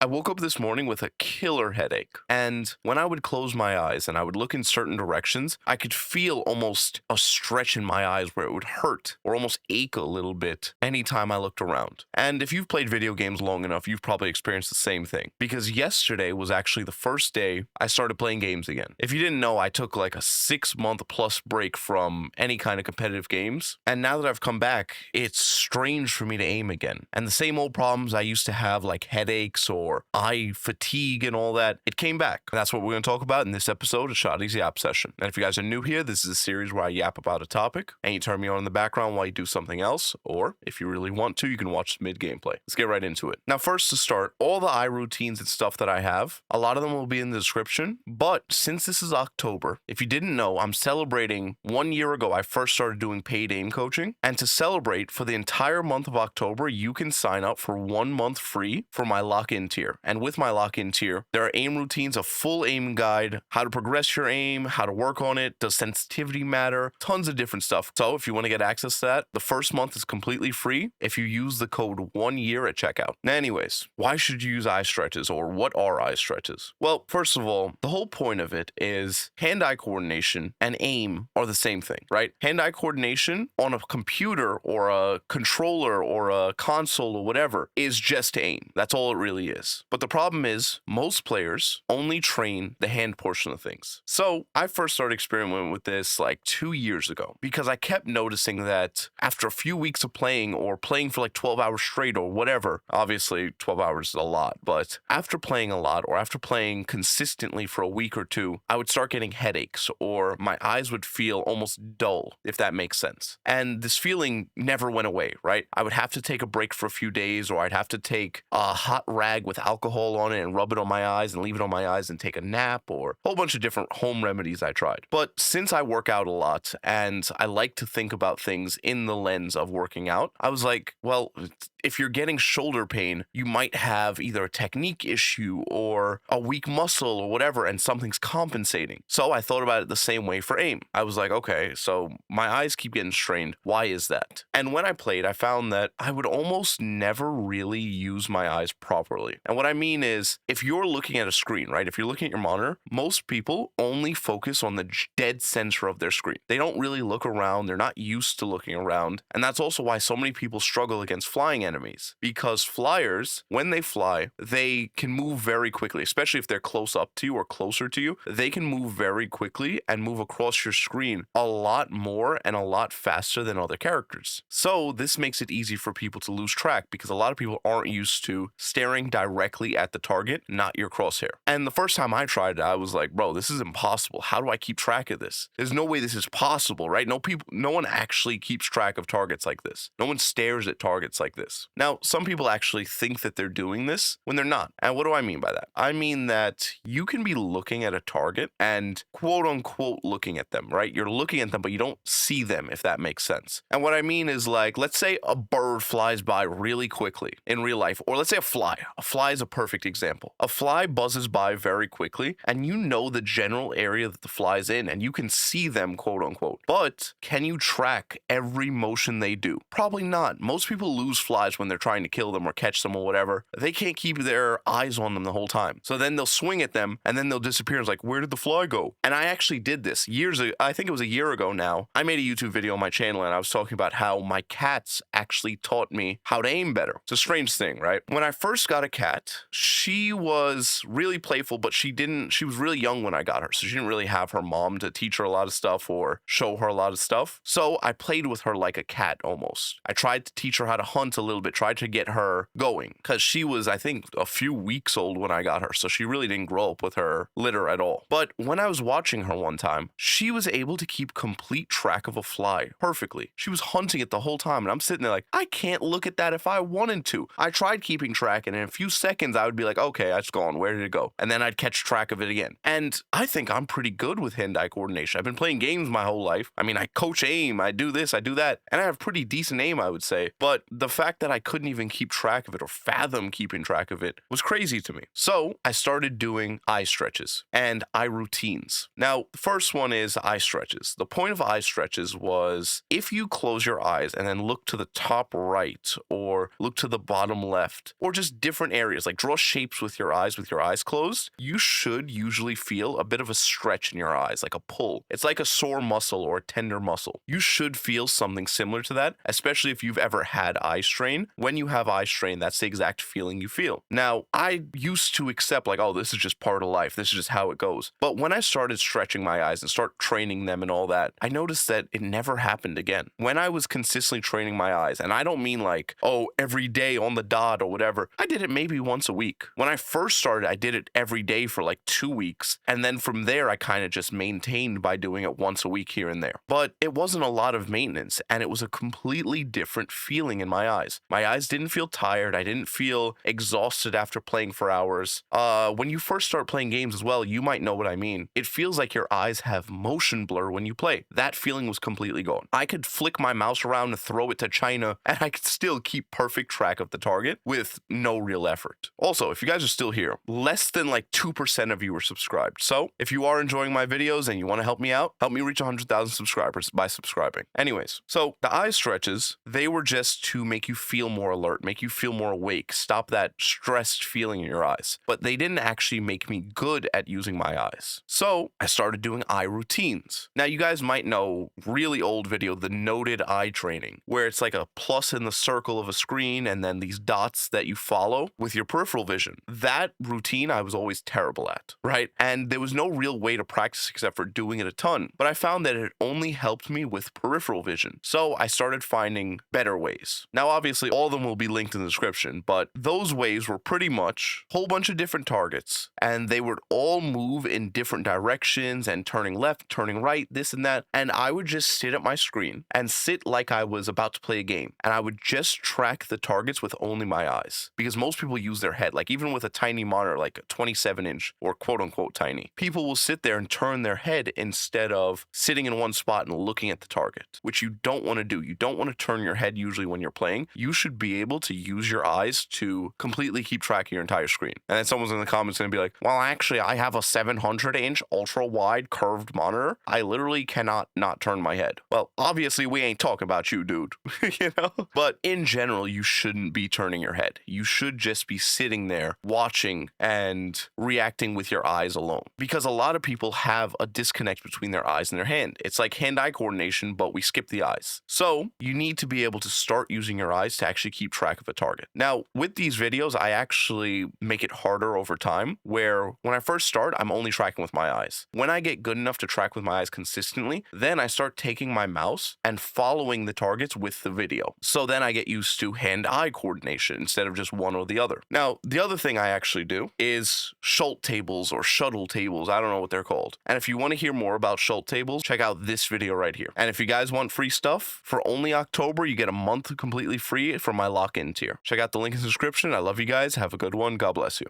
I woke up this morning with a killer headache, and when I would close my eyes and I would look in certain directions, I could feel almost a stretch in my eyes where it would hurt or almost ache a little bit anytime I looked around. And if you've played video games long enough, you've probably experienced the same thing, because yesterday was actually the first day I started playing games again. If you didn't know, I took like a 6 month plus break from any kind of competitive games, and now that I've come back, it's strange for me to aim again. And the same old problems I used to have, like headaches or eye fatigue and all that, it came back. That's what we're going to talk about in this episode of Shotty's Yap Session. And if you guys are new here, this is a series where I yap about a topic, and you turn me on in the background while you do something else, or if you really want to, you can watch mid gameplay. Let's get right into it. Now, first to start, all the eye routines and stuff that I have, a lot of them will be in the description, but since this is October, if you didn't know, I'm celebrating 1 year ago, I first started doing paid aim coaching, and to celebrate for the entire month of October, you can sign up for 1 month free for my lock-in tier. And with my lock-in tier, there are aim routines, a full aim guide, how to progress your aim, how to work on it, does sensitivity matter, tons of different stuff. So if you want to get access to that, the first month is completely free if you use the code 1year at checkout. Now, anyways, why should you use eye stretches, or what are eye stretches? Well, first of all, the whole point of it is hand-eye coordination and aim are the same thing, right? Hand-eye coordination on a computer or a controller or a console or whatever is just aim. That's all it really is. But the problem is most players only train the hand portion of things. So I first started experimenting with this like 2 years ago, because I kept noticing that after a few weeks of playing, or playing for like 12 hours straight or whatever, obviously 12 hours is a lot, but after playing a lot or after playing consistently for a week or two, I would start getting headaches, or my eyes would feel almost dull, if that makes sense. And this feeling never went away, right? I would have to take a break for a few days, or I'd have to take a hot rag with alcohol on it and rub it on my eyes and leave it on my eyes and take a nap, or a whole bunch of different home remedies I tried. But since I work out a lot and I like to think about things in the lens of working out, I was like, well, if you're getting shoulder pain, you might have either a technique issue or a weak muscle or whatever, and something's compensating. So I thought about it the same way for aim. I was like, okay, so my eyes keep getting strained. Why is that? And when I played, I found that I would almost never really use my eyes properly. And what I mean is, if you're looking at a screen, right? If you're looking at your monitor, most people only focus on the dead center of their screen. They don't really look around. They're not used to looking around. And that's also why so many people struggle against flying enemies, because flyers, when they fly, they can move very quickly, especially if they're close up to you or closer to you. They can move very quickly and move across your screen a lot more and a lot faster than other characters. So this makes it easy for people to lose track, because a lot of people aren't used to staring directly at the target, not your crosshair. And the first time I tried it, I was like, bro, this is impossible. How do I keep track of this? There's no way this is possible, right? No one actually keeps track of targets like this. No one stares at targets like this. Now, some people actually think that they're doing this when they're not. And what do I mean by that? I mean that you can be looking at a target and quote unquote looking at them, right? You're looking at them, but you don't see them, if that makes sense. And what I mean is, like, let's say a bird flies by really quickly in real life, or let's say a fly. A fly is a perfect example. A fly buzzes by very quickly, and you know the general area that the fly's in, and you can see them, quote unquote. But can you track every motion they do? Probably not. Most people lose flies when they're trying to kill them or catch them or whatever. They can't keep their eyes on them the whole time. So then they'll swing at them, and then they'll disappear. It's like, where did the fly go? And I actually did this years ago. I think it was a year ago now. I made a YouTube video on my channel, and I was talking about how my cats actually taught me how to aim better. It's a strange thing, right? When I first got a cat, she was really playful, but she was really young when I got her. So she didn't really have her mom to teach her a lot of stuff or show her a lot of stuff. So I played with her like a cat almost. I tried to teach her how to hunt a little bit, tried to get her going, because she was, I think, a few weeks old when I got her. So she really didn't grow up with her litter at all. But when I was watching her one time, she was able to keep complete track of a fly perfectly. She was hunting it the whole time. And I'm sitting there like, I can't look at that if I wanted to. I tried keeping track, and in a few seconds, I would be like, okay, it's gone. Where did it go? And then I'd catch track of it again. And I think I'm pretty good with hand-eye coordination. I've been playing games my whole life. I mean, I coach aim, I do this, I do that, and I have pretty decent aim, I would say. But the fact that I couldn't even keep track of it or fathom keeping track of it was crazy to me. So I started doing eye stretches and eye routines. Now, the first one is eye stretches. The point of eye stretches was, if you close your eyes and then look to the top right or look to the bottom left, or just different areas areas, like draw shapes with your eyes closed, you should usually feel a bit of a stretch in your eyes, like a pull. It's like a sore muscle or a tender muscle. You should feel something similar to that, especially if you've ever had eye strain. When you have eye strain, that's the exact feeling you feel. Now, I used to accept like, oh, this is just part of life. This is just how it goes. But when I started stretching my eyes and start training them and all that, I noticed that it never happened again. When I was consistently training my eyes, and I don't mean like, oh, every day on the dot or whatever, I did it maybe once a week. When I first started, I did it every day for like 2 weeks. And then from there, I kind of just maintained by doing it once a week here and there. But it wasn't a lot of maintenance, and it was a completely different feeling in my eyes. My eyes didn't feel tired. I didn't feel exhausted after playing for hours. When you first start playing games as well, you might know what I mean. It feels like your eyes have motion blur when you play. That feeling was completely gone. I could flick my mouse around and throw it to China, and I could still keep perfect track of the target with no real effort. Also, if you guys are still here, less than like 2% of you are subscribed. So if you are enjoying my videos and you want to help me out, help me reach 100,000 subscribers by subscribing. Anyways, so the eye stretches, they were just to make you feel more alert, make you feel more awake, stop that stressed feeling in your eyes. But they didn't actually make me good at using my eyes. So I started doing eye routines. Now you guys might know really old video, the noted eye training, where it's like a plus in the circle of a screen and then these dots that you follow with your peripheral vision. That routine I was always terrible at, right? And there was no real way to practice except for doing it a ton. But I found that it only helped me with peripheral vision. So I started finding better ways. Now, obviously, all of them will be linked in the description, but those ways were pretty much a whole bunch of different targets, and they would all move in different directions and turning left, turning right, this and that. And I would just sit at my screen and sit like I was about to play a game. And I would just track the targets with only my eyes, because most people use their head. Like even with a tiny monitor, like a 27-inch or quote unquote tiny, people will sit there and turn their head instead of sitting in one spot and looking at the target, which you don't want to do. You don't want to turn your head usually when you're playing. You should be able to use your eyes to completely keep track of your entire screen. And then someone's in the comments going to be like, well, actually, I have a 700-inch ultra wide curved monitor. I literally cannot not turn my head. Well, obviously, we ain't talking about you, dude. You know? But in general, you shouldn't be turning your head. You should just be sitting there watching and reacting with your eyes alone, because a lot of people have a disconnect between their eyes and their hand. It's like hand-eye coordination, but we skip the eyes. So you need to be able to start using your eyes to actually keep track of a target. Now, with these videos, I actually make it harder over time, where when I first start, I'm only tracking with my eyes. When I get good enough to track with my eyes consistently, then I start taking my mouse and following the targets with the video. So then I get used to hand-eye coordination instead of just one or the other. Now, the other thing I actually do is Shulte Tables or Shulte Tables. I don't know what they're called. And if you want to hear more about Shulte Tables, check out this video right here. And if you guys want free stuff, for only October, you get a month completely free from my lock-in tier. Check out the link in the description. I love you guys. Have a good one. God bless you.